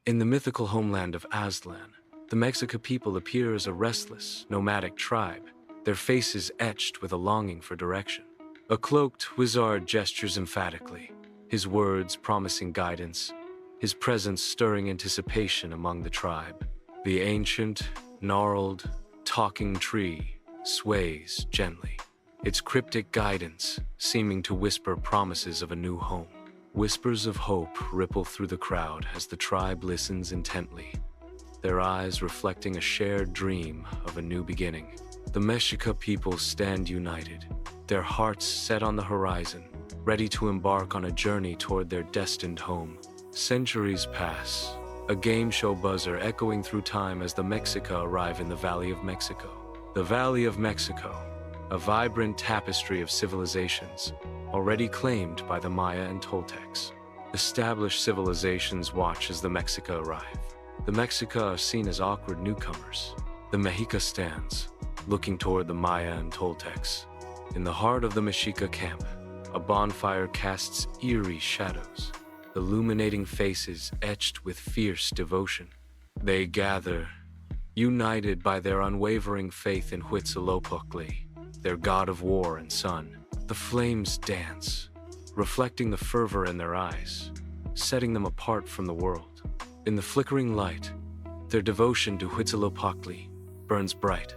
In the mythical homeland of Aztlan, the Mexica people appear as a restless, nomadic tribe, their faces etched with a longing for direction. A cloaked wizard gestures emphatically, his words promising guidance, his presence stirring anticipation among the tribe. The ancient, gnarled, talking tree sways gently, its cryptic guidance seeming to whisper promises of a new home. Whispers of hope ripple through the crowd as the tribe listens intently, their eyes reflecting a shared dream of a new beginning. The Mexica people stand united, their hearts set on the horizon, ready to embark on a journey toward their destined home. Centuries pass, a game show buzzer echoing through time as the Mexica arrive in the Valley of Mexico. The Valley of Mexico, a vibrant tapestry of civilizations, already claimed by the Maya and Toltecs. Established civilizations watch as the Mexica arrive. The Mexica are seen as awkward newcomers. The Mexica stands, looking toward the Maya and Toltecs. In the heart of the Mexica camp, a bonfire casts eerie shadows, illuminating faces etched with fierce devotion. They gather, united by their unwavering faith in Huitzilopochtli, their god of war and sun. The flames dance, reflecting the fervor in their eyes, setting them apart from the world. In the flickering light, their devotion to Huitzilopochtli burns bright,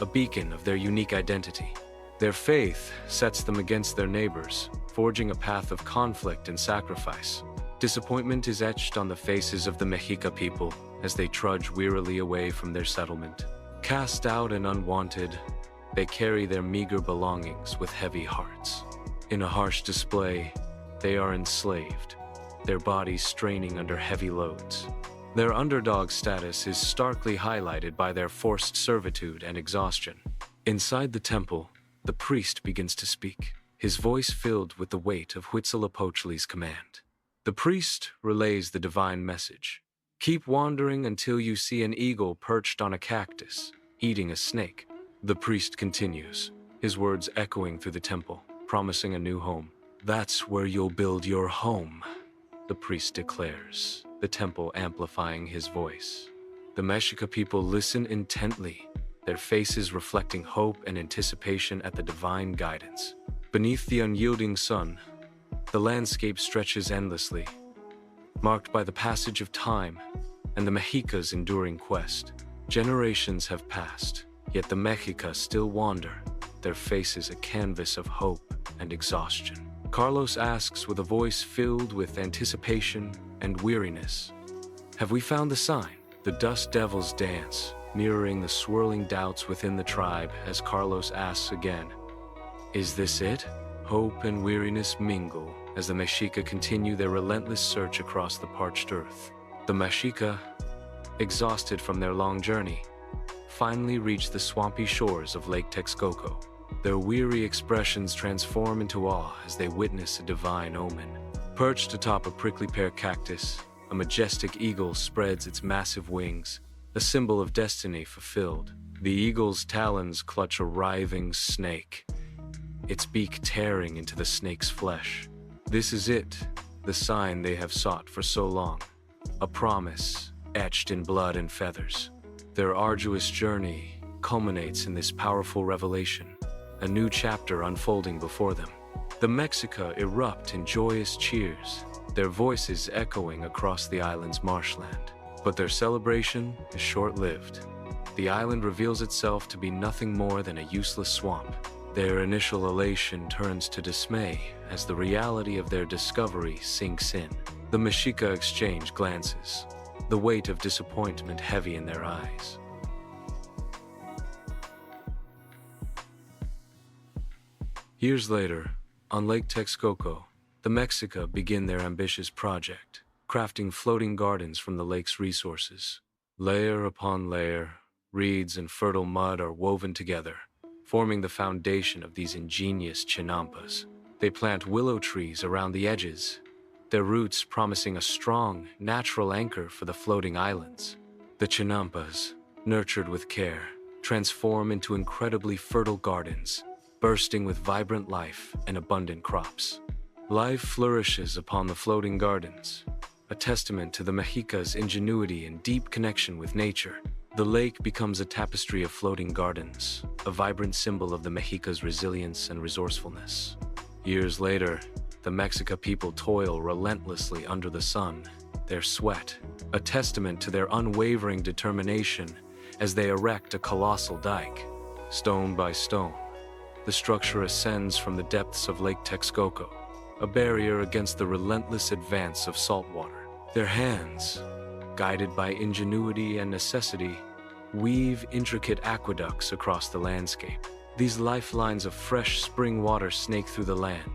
a beacon of their unique identity. Their faith sets them against their neighbors, forging a path of conflict and sacrifice. Disappointment is etched on the faces of the Mexica people as they trudge wearily away from their settlement. Cast out and unwanted, they carry their meager belongings with heavy hearts. In a harsh display, they are enslaved, their bodies straining under heavy loads. Their underdog status is starkly highlighted by their forced servitude and exhaustion. Inside the temple, the priest begins to speak, his voice filled with the weight of Huitzilopochtli's command. The priest relays the divine message. Keep wandering until you see an eagle perched on a cactus, eating a snake. The priest continues, his words echoing through the temple, promising a new home. That's where you'll build your home, the priest declares, the temple amplifying his voice. The Mexica people listen intently, their faces reflecting hope and anticipation at the divine guidance. Beneath the unyielding sun, the landscape stretches endlessly, marked by the passage of time and the Mexica's enduring quest. Generations have passed, yet the Mexica still wander, their faces a canvas of hope and exhaustion. Carlos asks with a voice filled with anticipation and weariness, "Have we found the sign?" The dust devils dance, mirroring the swirling doubts within the tribe as Carlos asks again, "Is this it?" Hope and weariness mingle as the Mexica continue their relentless search across the parched earth. The Mexica, exhausted from their long journey, finally reach the swampy shores of Lake Texcoco. Their weary expressions transform into awe as they witness a divine omen. Perched atop a prickly pear cactus, a majestic eagle spreads its massive wings, a symbol of destiny fulfilled. The eagle's talons clutch a writhing snake, its beak tearing into the snake's flesh. This is it, the sign they have sought for so long, a promise etched in blood and feathers. Their arduous journey culminates in this powerful revelation, a new chapter unfolding before them. The Mexica erupt in joyous cheers, their voices echoing across the island's marshland. But their celebration is short-lived. The island reveals itself to be nothing more than a useless swamp. Their initial elation turns to dismay as the reality of their discovery sinks in. The Mexica exchange glances, the weight of disappointment heavy in their eyes. Years later, on Lake Texcoco, the Mexica begin their ambitious project, crafting floating gardens from the lake's resources. Layer upon layer, reeds and fertile mud are woven together, forming the foundation of these ingenious chinampas. They plant willow trees around the edges, their roots promising a strong, natural anchor for the floating islands. The chinampas, nurtured with care, transform into incredibly fertile gardens, bursting with vibrant life and abundant crops. Life flourishes upon the floating gardens, a testament to the Mexica's ingenuity and deep connection with nature. The lake becomes a tapestry of floating gardens, a vibrant symbol of the Mexica's resilience and resourcefulness. Years later, the Mexica people toil relentlessly under the sun, their sweat, a testament to their unwavering determination as they erect a colossal dike. Stone by stone, the structure ascends from the depths of Lake Texcoco, a barrier against the relentless advance of salt water. Their hands, guided by ingenuity and necessity, weave intricate aqueducts across the landscape. These lifelines of fresh spring water snake through the land,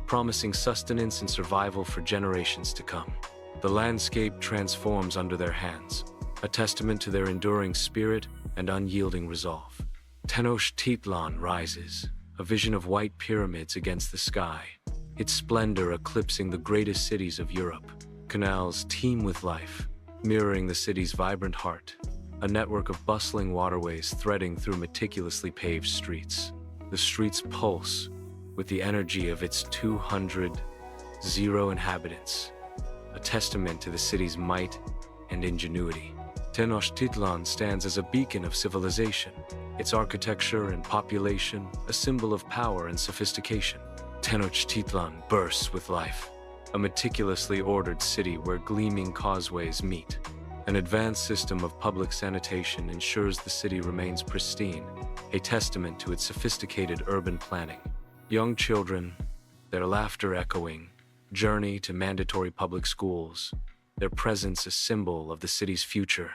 promising sustenance and survival for generations to come. The landscape transforms under their hands, a testament to their enduring spirit and unyielding resolve. Tenochtitlan rises, a vision of white pyramids against the sky, its splendor eclipsing the greatest cities of Europe. Canals teem with life, mirroring the city's vibrant heart, a network of bustling waterways threading through meticulously paved streets. The streets pulse with the energy of its 200 inhabitants, a testament to the city's might and ingenuity. Tenochtitlan stands as a beacon of civilization, its architecture and population a symbol of power and sophistication. Tenochtitlan bursts with life, a meticulously ordered city where gleaming causeways meet. An advanced system of public sanitation ensures the city remains pristine, a testament to its sophisticated urban planning. Young children, their laughter echoing, journey to mandatory public schools, their presence a symbol of the city's future.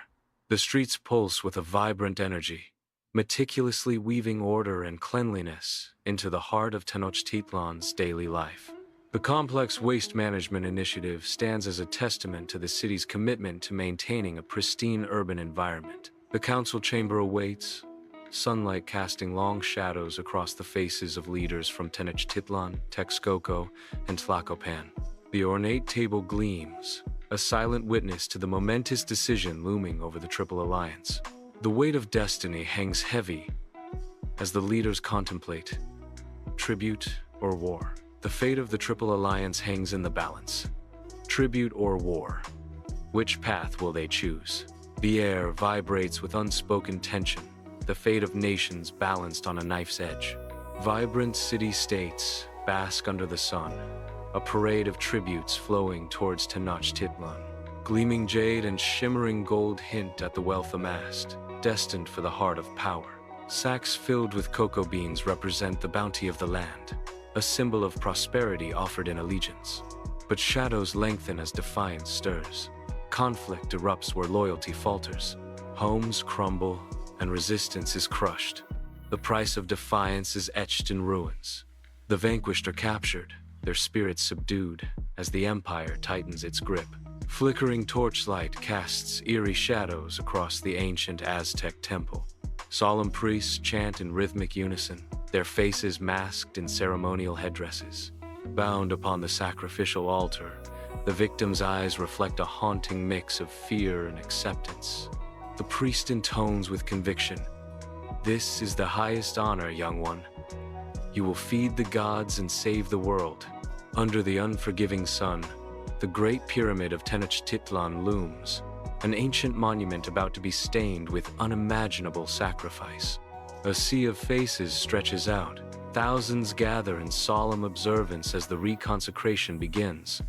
The streets pulse with a vibrant energy, meticulously weaving order and cleanliness into the heart of Tenochtitlan's daily life. The complex waste management initiative stands as a testament to the city's commitment to maintaining a pristine urban environment. The council chamber awaits, sunlight casting long shadows across the faces of leaders from Tenochtitlan, Texcoco, and Tlacopan. The ornate table gleams, a silent witness to the momentous decision looming over the Triple Alliance. The weight of destiny hangs heavy as the leaders contemplate tribute or war. The fate of the Triple Alliance hangs in the balance. Tribute or war? Which path will they choose? The air vibrates with unspoken tension, the fate of nations balanced on a knife's edge. Vibrant city-states bask under the sun, a parade of tributes flowing towards Tenochtitlan. Gleaming jade and shimmering gold hint at the wealth amassed, destined for the heart of power. Sacks filled with cocoa beans represent the bounty of the land, a symbol of prosperity offered in allegiance. But shadows lengthen as defiance stirs. Conflict erupts where loyalty falters. Homes crumble, and resistance is crushed. The price of defiance is etched in ruins. The vanquished are captured, their spirits subdued, as the empire tightens its grip. Flickering torchlight casts eerie shadows across the ancient Aztec temple. Solemn priests chant in rhythmic unison, their faces masked in ceremonial headdresses. Bound upon the sacrificial altar, the victim's eyes reflect a haunting mix of fear and acceptance. The priest intones with conviction, "This is the highest honor, young one. You will feed the gods and save the world." Under the unforgiving sun, the Great Pyramid of Tenochtitlan looms, an ancient monument about to be stained with unimaginable sacrifice. A sea of faces stretches out. Thousands gather in solemn observance as the reconsecration begins.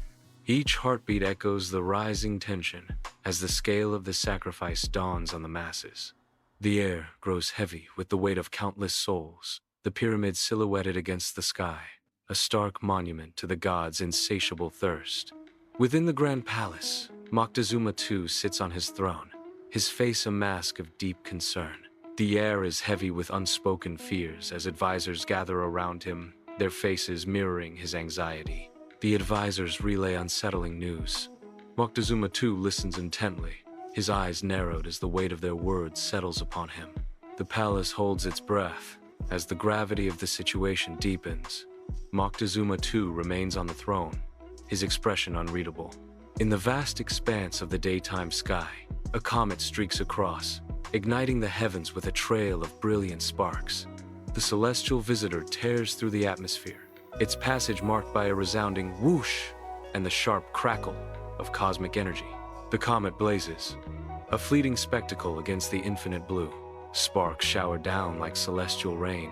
Each heartbeat echoes the rising tension as the scale of the sacrifice dawns on the masses. The air grows heavy with the weight of countless souls, the pyramid silhouetted against the sky, a stark monument to the gods' insatiable thirst. Within the grand palace, Moctezuma II sits on his throne, his face a mask of deep concern. The air is heavy with unspoken fears as advisors gather around him, their faces mirroring his anxiety. The advisors relay unsettling news. Moctezuma II listens intently, his eyes narrowed as the weight of their words settles upon him. The palace holds its breath as the gravity of the situation deepens. Moctezuma II remains on the throne, his expression unreadable. In the vast expanse of the daytime sky, a comet streaks across, igniting the heavens with a trail of brilliant sparks. The celestial visitor tears through the atmosphere, its passage marked by a resounding whoosh and the sharp crackle of cosmic energy. The comet blazes, a fleeting spectacle against the infinite blue. Sparks shower down like celestial rain,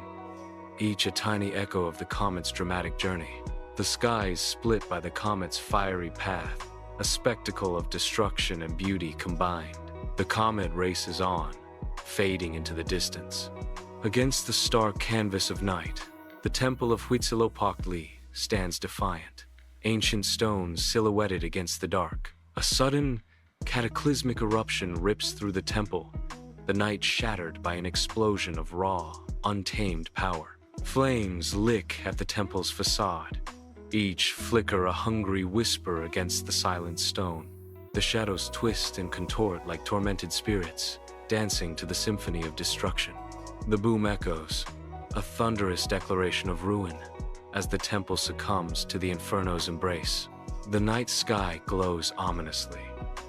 each a tiny echo of the comet's dramatic journey. The sky is split by the comet's fiery path, a spectacle of destruction and beauty combined. The comet races on, fading into the distance. Against the stark canvas of night, the temple of Huitzilopochtli stands defiant, ancient stones silhouetted against the dark. A sudden, cataclysmic eruption rips through the temple, the night shattered by an explosion of raw, untamed power. Flames lick at the temple's facade, each flicker a hungry whisper against the silent stone. The shadows twist and contort like tormented spirits, dancing to the symphony of destruction. The boom echoes, a thunderous declaration of ruin, as the temple succumbs to the inferno's embrace. The night sky glows ominously,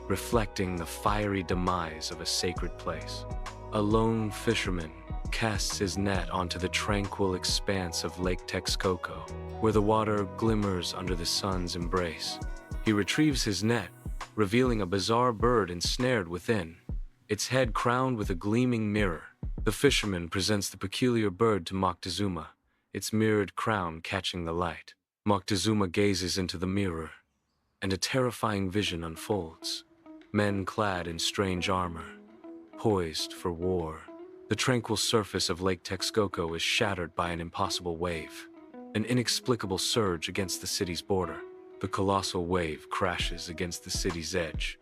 reflecting the fiery demise of a sacred place. A lone fisherman casts his net onto the tranquil expanse of Lake Texcoco, where the water glimmers under the sun's embrace. He retrieves his net, revealing a bizarre bird ensnared within, its head crowned with a gleaming mirror. The fisherman presents the peculiar bird to Moctezuma, its mirrored crown catching the light. Moctezuma gazes into the mirror, and a terrifying vision unfolds. Men clad in strange armor, poised for war. The tranquil surface of Lake Texcoco is shattered by an impossible wave, an inexplicable surge against the city's border. The colossal wave crashes against the city's edge,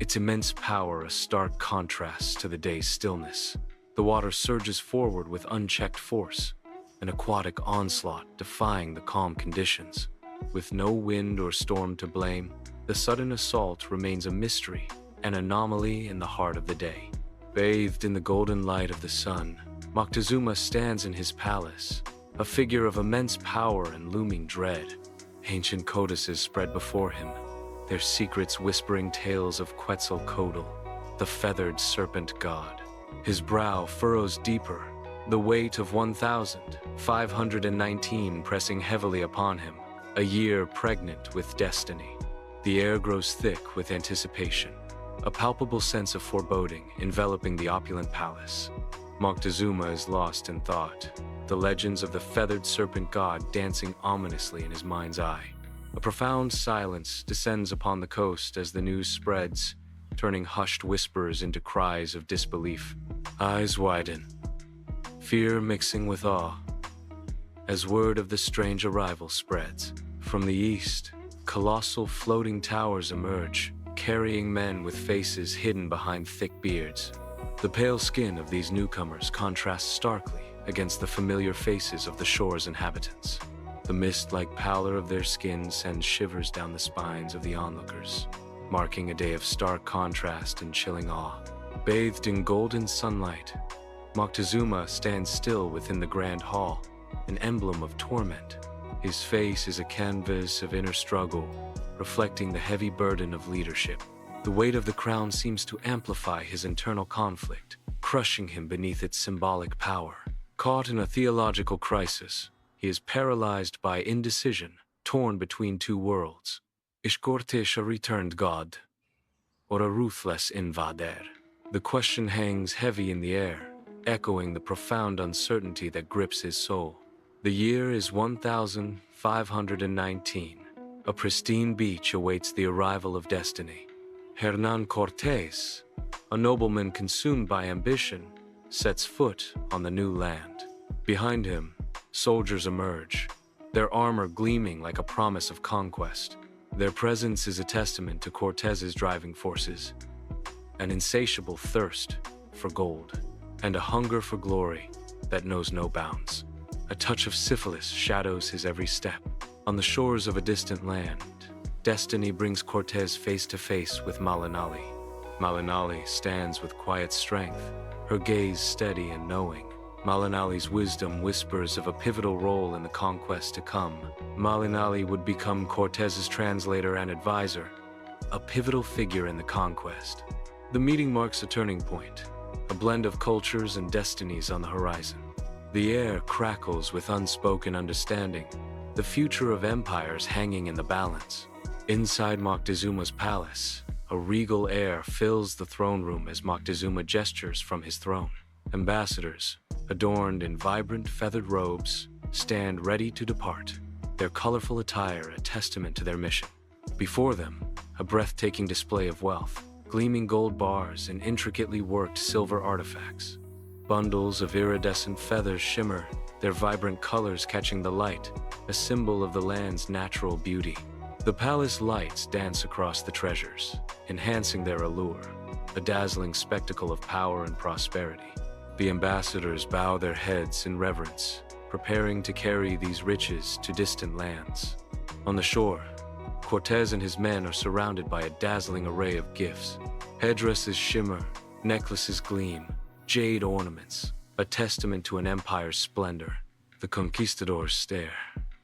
its immense power a stark contrast to the day's stillness. The water surges forward with unchecked force, an aquatic onslaught defying the calm conditions. With no wind or storm to blame, the sudden assault remains a mystery, an anomaly in the heart of the day. Bathed in the golden light of the sun, Moctezuma stands in his palace, a figure of immense power and looming dread. Ancient codices spread before him, their secrets whispering tales of Quetzalcoatl, the feathered serpent god. His brow furrows deeper, the weight of 1,519 pressing heavily upon him, a year pregnant with destiny. The air grows thick with anticipation, a palpable sense of foreboding enveloping the opulent palace. Moctezuma is lost in thought, the legends of the feathered serpent god dancing ominously in his mind's eye. A profound silence descends upon the coast as the news spreads, turning hushed whispers into cries of disbelief. Eyes widen, fear mixing with awe, as word of the strange arrival spreads. From the east, colossal floating towers emerge, carrying men with faces hidden behind thick beards. The pale skin of these newcomers contrasts starkly against the familiar faces of the shore's inhabitants. The mist-like pallor of their skin sends shivers down the spines of the onlookers, marking a day of stark contrast and chilling awe. Bathed in golden sunlight, Moctezuma stands still within the grand hall, an emblem of torment. His face is a canvas of inner struggle, reflecting the heavy burden of leadership. The weight of the crown seems to amplify his internal conflict, crushing him beneath its symbolic power. Caught in a theological crisis, he is paralyzed by indecision, torn between two worlds. Is Cortés a returned god, or a ruthless invader? The question hangs heavy in the air, echoing the profound uncertainty that grips his soul. The year is 1519. A pristine beach awaits the arrival of destiny. Hernán Cortés, a nobleman consumed by ambition, sets foot on the new land. Behind him, soldiers emerge, their armor gleaming like a promise of conquest. Their presence is a testament to Cortés's driving forces, an insatiable thirst for gold, and a hunger for glory that knows no bounds. A touch of syphilis shadows his every step. On the shores of a distant land, destiny brings Cortés face to face with Malinali. Malinali stands with quiet strength, her gaze steady and knowing. Malinali's wisdom whispers of a pivotal role in the conquest to come. Malinali would become Cortés's translator and advisor, a pivotal figure in the conquest. The meeting marks a turning point, a blend of cultures and destinies on the horizon. The air crackles with unspoken understanding, the future of empires hanging in the balance. Inside Moctezuma's palace, a regal air fills the throne room as Moctezuma gestures from his throne. Ambassadors, adorned in vibrant feathered robes, stand ready to depart, their colorful attire a testament to their mission. Before them, a breathtaking display of wealth, gleaming gold bars and intricately worked silver artifacts. Bundles of iridescent feathers shimmer, their vibrant colors catching the light, a symbol of the land's natural beauty. The palace lights dance across the treasures, enhancing their allure, a dazzling spectacle of power and prosperity. The ambassadors bow their heads in reverence, preparing to carry these riches to distant lands. On the shore, Cortés and his men are surrounded by a dazzling array of gifts. Headdresses shimmer, necklaces gleam, jade ornaments, a testament to an empire's splendor. The conquistadors stare,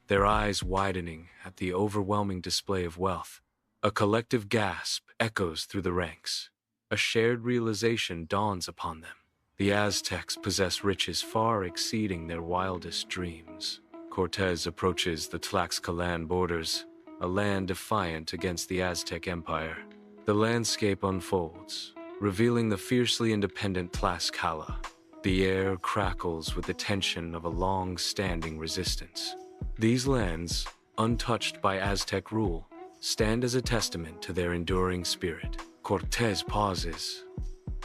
their eyes widening at the overwhelming display of wealth. A collective gasp echoes through the ranks. A shared realization dawns upon them. The Aztecs possess riches far exceeding their wildest dreams. Cortés approaches the Tlaxcalan borders, a land defiant against the Aztec Empire. The landscape unfolds, revealing the fiercely independent Tlaxcala. The air crackles with the tension of a long-standing resistance. These lands, untouched by Aztec rule, stand as a testament to their enduring spirit. Cortés pauses,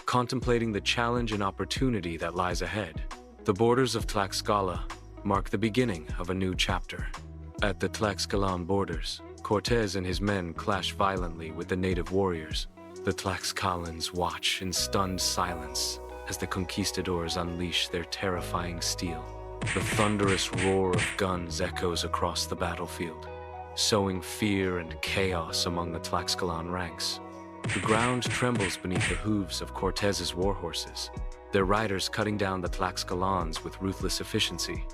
contemplating the challenge and opportunity that lies ahead. The borders of Tlaxcala mark the beginning of a new chapter. At the Tlaxcalan borders, Cortés and his men clash violently with the native warriors. The Tlaxcalans watch in stunned silence as the conquistadors unleash their terrifying steel. The thunderous roar of guns echoes across the battlefield, sowing fear and chaos among the Tlaxcalan ranks. The ground trembles beneath the hooves of Cortés's warhorses, their riders cutting down the Tlaxcalans with ruthless efficiency.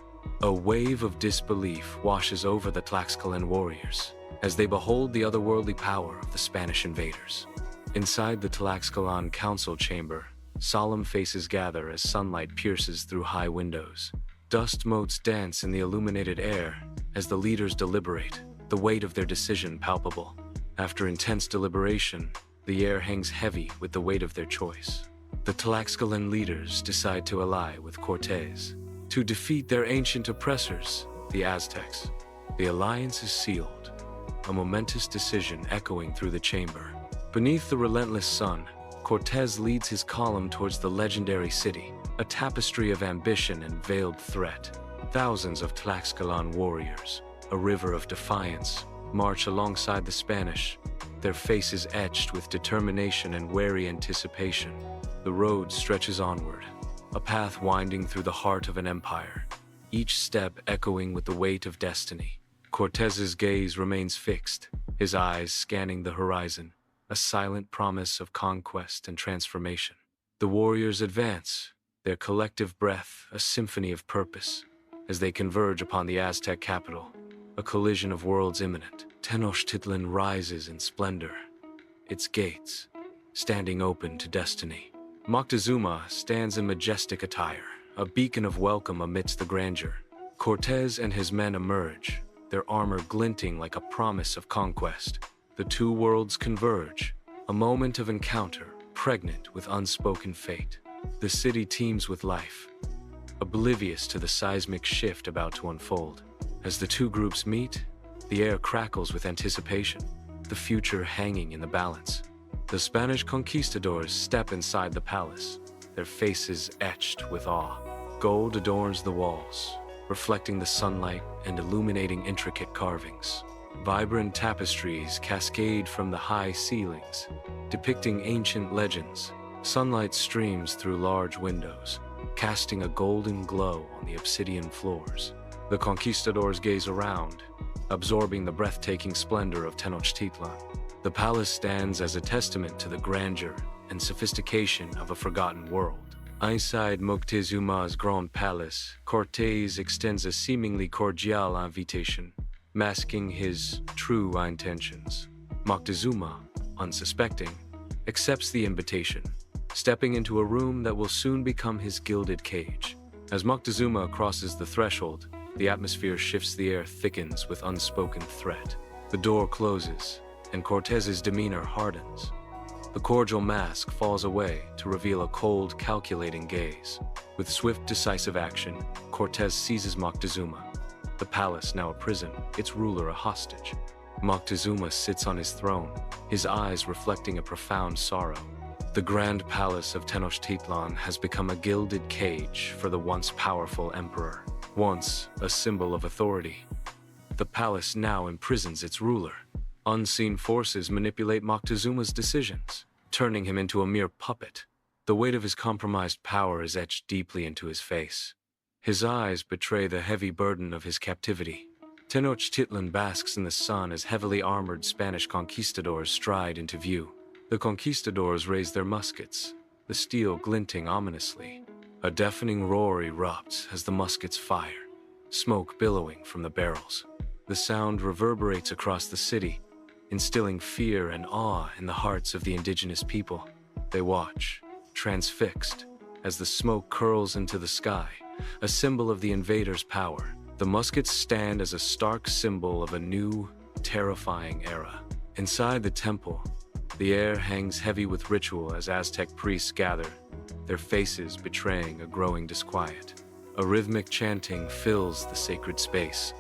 A wave of disbelief washes over the Tlaxcalan warriors as they behold the otherworldly power of the Spanish invaders. Inside the Tlaxcalan council chamber, solemn faces gather as sunlight pierces through high windows. Dust motes dance in the illuminated air as the leaders deliberate, the weight of their decision palpable. After intense deliberation, the air hangs heavy with the weight of their choice. The Tlaxcalan leaders decide to ally with Cortés to defeat their ancient oppressors, the Aztecs. The alliance is sealed, a momentous decision echoing through the chamber. Beneath the relentless sun, Cortés leads his column towards the legendary city, a tapestry of ambition and veiled threat. Thousands of Tlaxcalan warriors, a river of defiance, march alongside the Spanish, their faces etched with determination and wary anticipation. The road stretches onward, a path winding through the heart of an empire, each step echoing with the weight of destiny. Cortés's gaze remains fixed, his eyes scanning the horizon, a silent promise of conquest and transformation. The warriors advance, their collective breath a symphony of purpose, as they converge upon the Aztec capital, a collision of worlds imminent. Tenochtitlan rises in splendor, its gates standing open to destiny. Moctezuma stands in majestic attire, a beacon of welcome amidst the grandeur. Cortés and his men emerge, their armor glinting like a promise of conquest. The two worlds converge, a moment of encounter pregnant with unspoken fate. The city teems with life, oblivious to the seismic shift about to unfold. As the two groups meet, the air crackles with anticipation, the future hanging in the balance. The Spanish conquistadors step inside the palace, their faces etched with awe. Gold adorns the walls, reflecting the sunlight and illuminating intricate carvings. Vibrant tapestries cascade from the high ceilings, depicting ancient legends. Sunlight streams through large windows, casting a golden glow on the obsidian floors. The conquistadors gaze around, absorbing the breathtaking splendor of Tenochtitlan. The palace stands as a testament to the grandeur and sophistication of a forgotten world. Inside Moctezuma's Grand Palace, Cortés extends a seemingly cordial invitation, masking his true intentions. Moctezuma, unsuspecting, accepts the invitation, stepping into a room that will soon become his gilded cage. As Moctezuma crosses the threshold, the atmosphere shifts, the air thickens with unspoken threat. The door closes, and Cortés's demeanor hardens. The cordial mask falls away to reveal a cold, calculating gaze. With swift, decisive action, Cortés seizes Moctezuma. The palace now a prison, its ruler a hostage. Moctezuma sits on his throne, his eyes reflecting a profound sorrow. The grand palace of Tenochtitlan has become a gilded cage for the once powerful emperor, once a symbol of authority. The palace now imprisons its ruler. Unseen forces manipulate Moctezuma's decisions, turning him into a mere puppet. The weight of his compromised power is etched deeply into his face. His eyes betray the heavy burden of his captivity. Tenochtitlan basks in the sun as heavily armored Spanish conquistadors stride into view. The conquistadors raise their muskets, the steel glinting ominously. A deafening roar erupts as the muskets fire, smoke billowing from the barrels. The sound reverberates across the city, instilling fear and awe in the hearts of the indigenous people. They watch, transfixed, as the smoke curls into the sky, a symbol of the invaders' power. The muskets stand as a stark symbol of a new, terrifying era. Inside the temple, the air hangs heavy with ritual as Aztec priests gather, their faces betraying a growing disquiet. A rhythmic chanting fills the sacred space,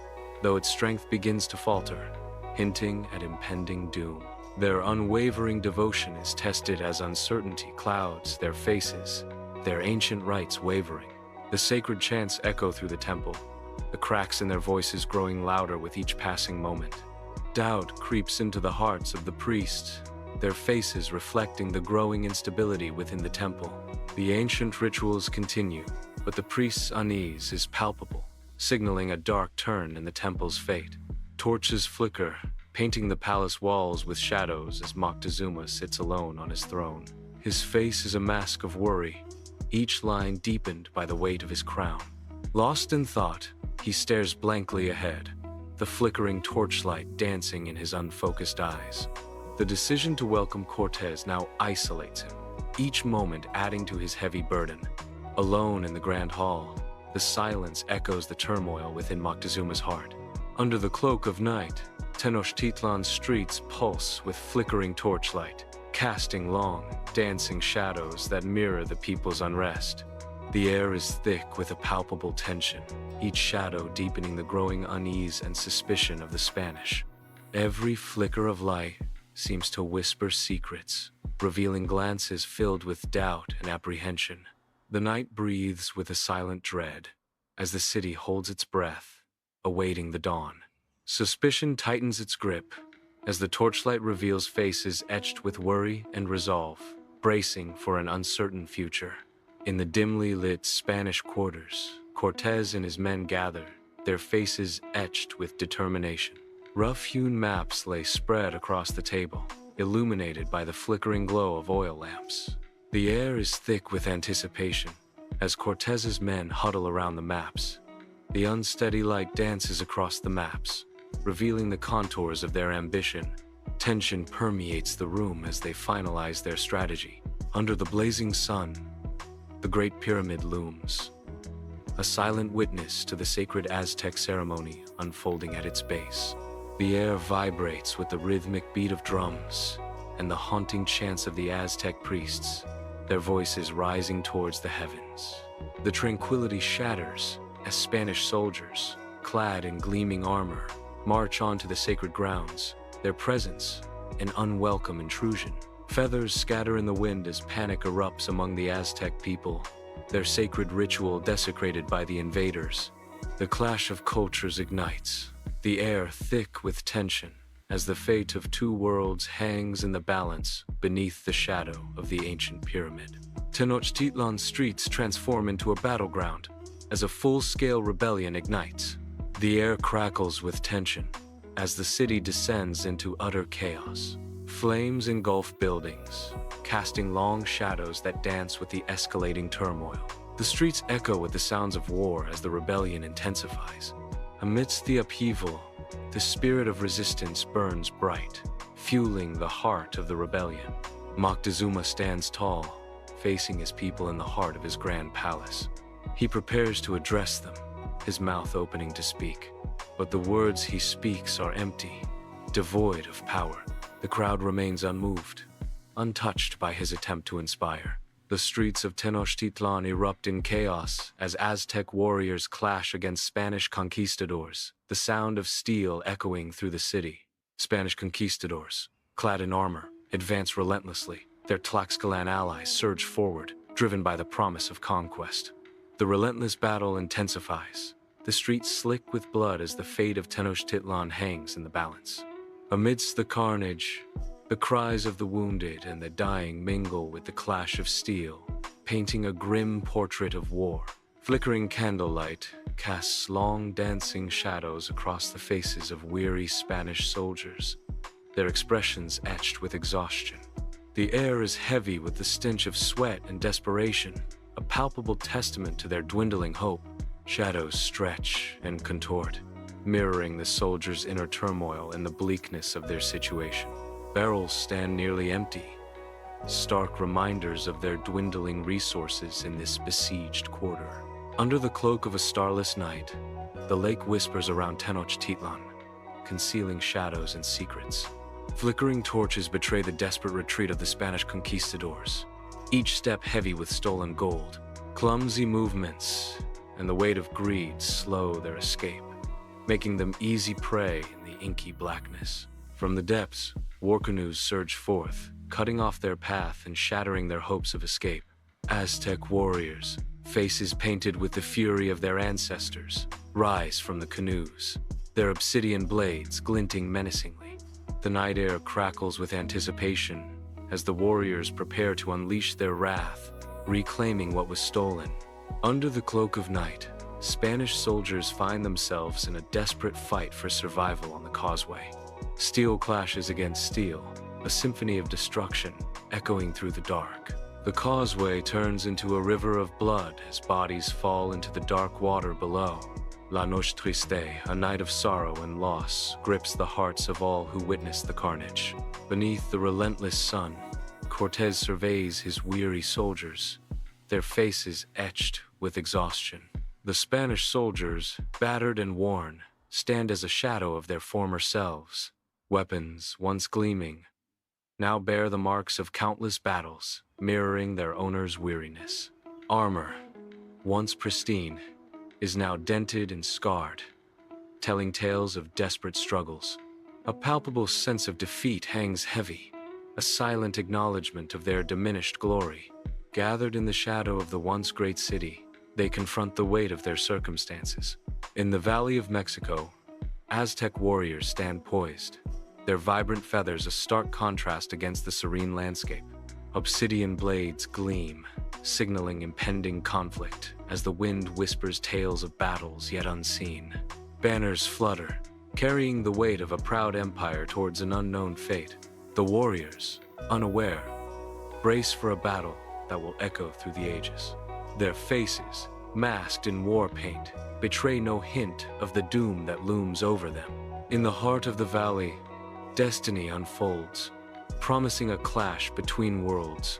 though its strength begins to falter, hinting at impending doom. Their unwavering devotion is tested as uncertainty clouds their faces, their ancient rites wavering. The sacred chants echo through the temple, the cracks in their voices growing louder with each passing moment. Doubt creeps into the hearts of the priests, their faces reflecting the growing instability within the temple. The ancient rituals continue, but the priest's unease is palpable, signaling a dark turn in the temple's fate. Torches flicker, painting the palace walls with shadows as Moctezuma sits alone on his throne. His face is a mask of worry, each line deepened by the weight of his crown. Lost in thought, he stares blankly ahead, the flickering torchlight dancing in his unfocused eyes. The decision to welcome Cortés now isolates him, each moment adding to his heavy burden. Alone in the grand hall, the silence echoes the turmoil within Moctezuma's heart. Under the cloak of night, Tenochtitlan's streets pulse with flickering torchlight, casting long, dancing shadows that mirror the people's unrest. The air is thick with a palpable tension, each shadow deepening the growing unease and suspicion of the Spanish. Every flicker of light seems to whisper secrets, revealing glances filled with doubt and apprehension. The night breathes with a silent dread, as the city holds its breath, awaiting the dawn. Suspicion tightens its grip, as the torchlight reveals faces etched with worry and resolve, bracing for an uncertain future. In the dimly lit Spanish quarters, Cortés and his men gather, their faces etched with determination. Rough-hewn maps lay spread across the table, illuminated by the flickering glow of oil lamps. The air is thick with anticipation, as Cortés's men huddle around the maps. The unsteady light dances across the maps, revealing the contours of their ambition. Tension permeates the room as they finalize their strategy. Under the blazing sun, the Great Pyramid looms, a silent witness to the sacred Aztec ceremony unfolding at its base. The air vibrates with the rhythmic beat of drums and the haunting chants of the Aztec priests, their voices rising towards the heavens. The tranquility shatters as Spanish soldiers, clad in gleaming armor, march onto the sacred grounds, their presence an unwelcome intrusion. Feathers scatter in the wind as panic erupts among the Aztec people, their sacred ritual desecrated by the invaders. The clash of cultures ignites, the air thick with tension, as the fate of two worlds hangs in the balance beneath the shadow of the ancient pyramid. Tenochtitlan's streets transform into a battleground as a full-scale rebellion ignites. The air crackles with tension as the city descends into utter chaos. Flames engulf buildings, casting long shadows that dance with the escalating turmoil. The streets echo with the sounds of war as the rebellion intensifies. Amidst the upheaval, the spirit of resistance burns bright, fueling the heart of the rebellion. Moctezuma stands tall, facing his people in the heart of his grand palace. He prepares to address them, his mouth opening to speak. But the words he speaks are empty, devoid of power. The crowd remains unmoved, untouched by his attempt to inspire. The streets of Tenochtitlan erupt in chaos as Aztec warriors clash against Spanish conquistadors, the sound of steel echoing through the city. Spanish conquistadors, clad in armor, advance relentlessly. Their Tlaxcalan allies surge forward, driven by the promise of conquest. The relentless battle intensifies, the streets slick with blood as the fate of Tenochtitlan hangs in the balance. Amidst the carnage, the cries of the wounded and the dying mingle with the clash of steel, painting a grim portrait of war. Flickering candlelight casts long dancing shadows across the faces of weary Spanish soldiers, their expressions etched with exhaustion. The air is heavy with the stench of sweat and desperation, a palpable testament to their dwindling hope. Shadows stretch and contort, mirroring the soldiers' inner turmoil and the bleakness of their situation. Barrels stand nearly empty, stark reminders of their dwindling resources in this besieged quarter. Under the cloak of a starless night, the lake whispers around Tenochtitlan, concealing shadows and secrets. Flickering torches betray the desperate retreat of the Spanish conquistadors, each step heavy with stolen gold. Clumsy movements and the weight of greed slow their escape, making them easy prey in the inky blackness. From the depths, war canoes surge forth, cutting off their path and shattering their hopes of escape. Aztec warriors, faces painted with the fury of their ancestors, rise from the canoes, their obsidian blades glinting menacingly. The night air crackles with anticipation as the warriors prepare to unleash their wrath, reclaiming what was stolen. Under the cloak of night, Spanish soldiers find themselves in a desperate fight for survival on the causeway. Steel clashes against steel, a symphony of destruction echoing through the dark. The causeway turns into a river of blood as bodies fall into the dark water below. La Noche Triste, a night of sorrow and loss, grips the hearts of all who witness the carnage. Beneath the relentless sun, Cortés surveys his weary soldiers, their faces etched with exhaustion. The Spanish soldiers, battered and worn, stand as a shadow of their former selves. Weapons, once gleaming, now bear the marks of countless battles, mirroring their owner's weariness. Armor, once pristine, is now dented and scarred, telling tales of desperate struggles. A palpable sense of defeat hangs heavy, a silent acknowledgement of their diminished glory. Gathered in the shadow of the once great city, they confront the weight of their circumstances. In the Valley of Mexico, Aztec warriors stand poised, their vibrant feathers a stark contrast against the serene landscape. Obsidian blades gleam, signaling impending conflict as the wind whispers tales of battles yet unseen. Banners flutter, carrying the weight of a proud empire towards an unknown fate. The warriors, unaware, brace for a battle that will echo through the ages. Their faces, masked in war paint, betray no hint of the doom that looms over them. In the heart of the valley, destiny unfolds, promising a clash between worlds.